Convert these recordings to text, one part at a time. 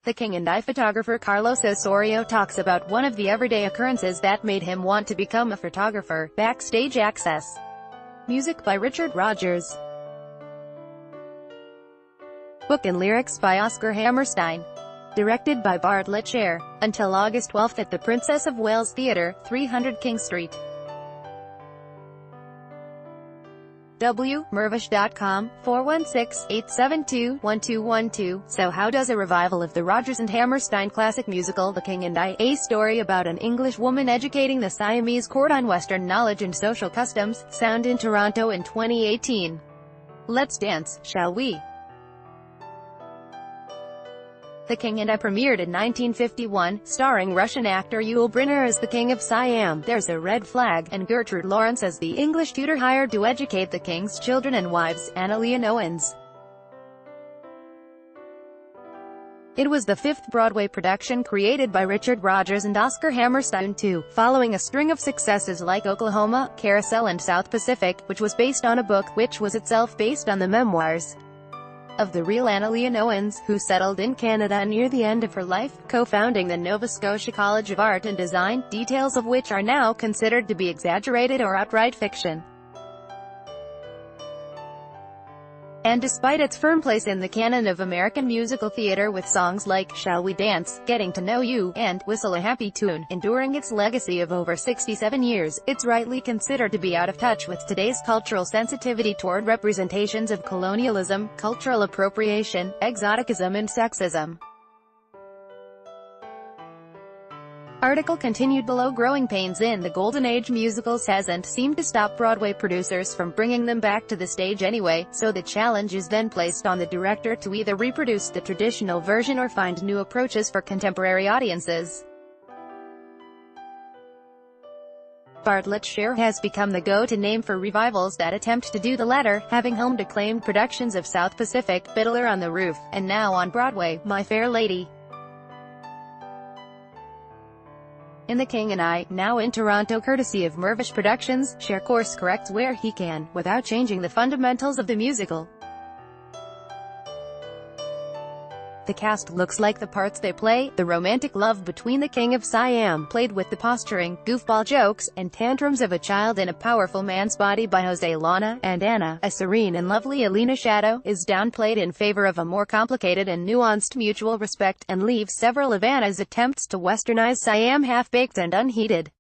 The King and I photographer Carlos Osorio talks about one of the everyday occurrences that made him want to become a photographer. Backstage access. Music by Richard Rodgers. Book and lyrics by Oscar Hammerstein. Directed by Bartlett Sher. Until August 12 at the Princess of Wales Theatre, 300 King Street. Mervish.com, 416-872-1212. So how does a revival of the Rodgers and Hammerstein classic musical The King and I, a story about an English woman educating the Siamese court on Western knowledge and social customs, sound in Toronto in 2018? Let's dance, shall we? The King and I premiered in 1951, starring Russian actor Yul Brynner as the King of Siam, There's a Red Flag, and Gertrude Lawrence as the English tutor hired to educate the king's children and wives, Anna Leonowens. It was the fifth Broadway production created by Richard Rodgers and Oscar Hammerstein too, following a string of successes like Oklahoma, Carousel and South Pacific, which was based on a book, which was itself based on the memoirs of the real Anna Leonowens, who settled in Canada near the end of her life, co-founding the Nova Scotia College of Art and Design, details of which are now considered to be exaggerated or outright fiction. And despite its firm place in the canon of American musical theater with songs like Shall We Dance, Getting to Know You, and Whistle a Happy Tune, enduring its legacy of over 67 years, it's rightly considered to be out of touch with today's cultural sensitivity toward representations of colonialism, cultural appropriation, exoticism and sexism. Article continued below. Growing pains in the Golden Age musicals hasn't seemed to stop Broadway producers from bringing them back to the stage anyway, so the challenge is then placed on the director to either reproduce the traditional version or find new approaches for contemporary audiences. Bartlett Sher has become the go-to name for revivals that attempt to do the latter, having helmed acclaimed productions of South Pacific, Fiddler on the Roof, and now on Broadway, My Fair Lady. In The King and I, now in Toronto courtesy of Mervish Productions, Sher course corrects where he can, without changing the fundamentals of the musical. The cast looks like the parts they play. The romantic love between the King of Siam, played with the posturing, goofball jokes, and tantrums of a child in a powerful man's body by Jose Lana, and Anna, a serene and lovely Alina Shadow, is downplayed in favor of a more complicated and nuanced mutual respect, and leaves several of Anna's attempts to westernize Siam half-baked and unheeded.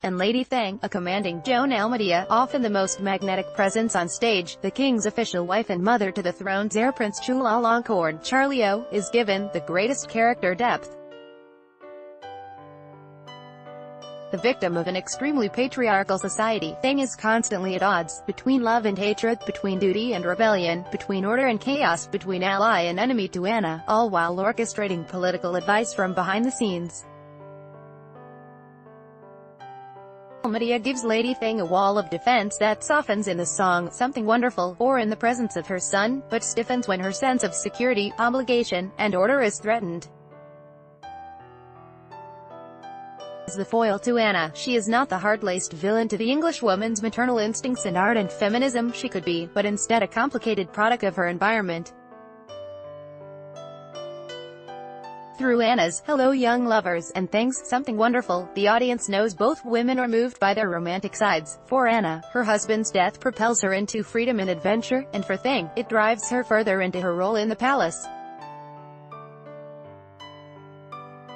And Lady Thang, a commanding Joan Almadia, often the most magnetic presence on stage, the king's official wife and mother to the throne's heir Prince Chulalongkorn, Charlie O, is given the greatest character depth. The victim of an extremely patriarchal society, Thang is constantly at odds, between love and hatred, between duty and rebellion, between order and chaos, between ally and enemy to Anna, all while orchestrating political advice from behind the scenes. Almadia gives Lady Thang a wall of defense that softens in the song Something Wonderful, or in the presence of her son, but stiffens when her sense of security, obligation, and order is threatened. As the foil to Anna, she is not the hard-laced villain to the Englishwoman's maternal instincts and ardent feminism she could be, but instead a complicated product of her environment. Through Anna's Hello Young Lovers and Things, Something Wonderful, the audience knows both women are moved by their romantic sides. For Anna, her husband's death propels her into freedom and adventure, and for Thing, it drives her further into her role in the palace.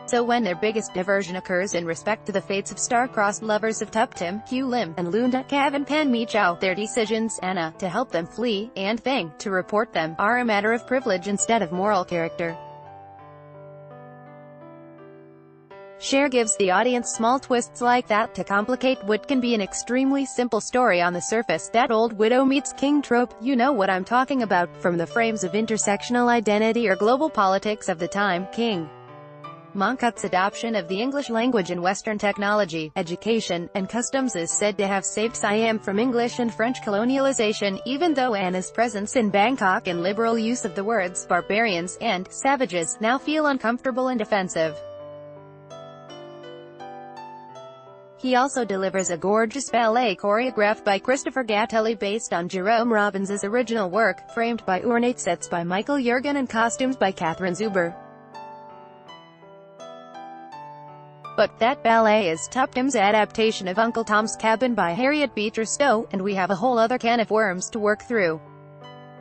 So when their biggest diversion occurs in respect to the fates of star-crossed lovers of Tuptim, Hugh Lim, and Lunda, Cav and Pan Mi Chow, their decisions, Anna, to help them flee, and Thing, to report them, are a matter of privilege instead of moral character. Sher gives the audience small twists like that to complicate what can be an extremely simple story on the surface. That old widow meets king trope, you know what I'm talking about, from the frames of intersectional identity or global politics of the time. King Mongkut's adoption of the English language and Western technology, education, and customs is said to have saved Siam from English and French colonialization, even though Anna's presence in Bangkok and liberal use of the words barbarians and savages now feel uncomfortable and offensive. He also delivers a gorgeous ballet choreographed by Christopher Gattelli based on Jerome Robbins's original work, framed by ornate sets by Michael Jurgen and costumes by Catherine Zuber. But that ballet is Tuptim's adaptation of Uncle Tom's Cabin by Harriet Beecher Stowe, and we have a whole other can of worms to work through.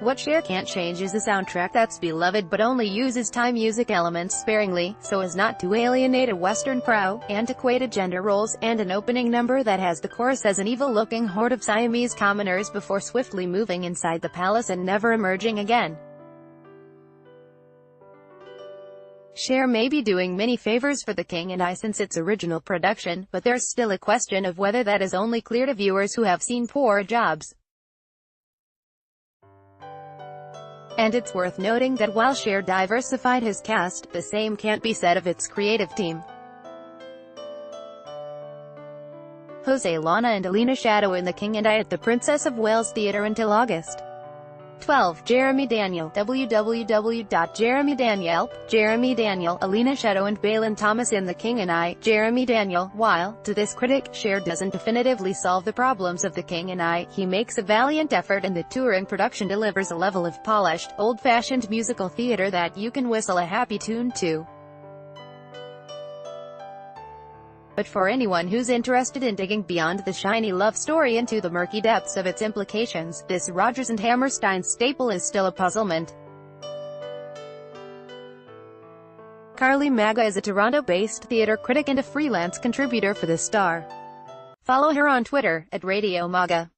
What Cher can't change is the soundtrack that's beloved but only uses Thai music elements sparingly, so as not to alienate a Western crowd, antiquated gender roles, and an opening number that has the chorus as an evil-looking horde of Siamese commoners before swiftly moving inside the palace and never emerging again. Cher may be doing many favors for The King and I since its original production, but there's still a question of whether that is only clear to viewers who have seen poor jobs. And it's worth noting that while Cher diversified his cast, the same can't be said of its creative team. Jose Lana and Alina Shadow in The King and I at the Princess of Wales Theatre until August 12. Jeremy Daniel, www.jeremydaniel, Jeremy Daniel, Alina Shadow and Balin Thomas in The King and I, Jeremy Daniel. While, to this critic, Cher doesn't definitively solve the problems of The King and I, he makes a valiant effort and the touring production delivers a level of polished, old-fashioned musical theatre that you can whistle a happy tune to. But for anyone who's interested in digging beyond the shiny love story into the murky depths of its implications, this Rodgers and Hammerstein staple is still a puzzlement. Carly Maga is a Toronto-based theatre critic and a freelance contributor for The Star. Follow her on Twitter, @RadioMaga.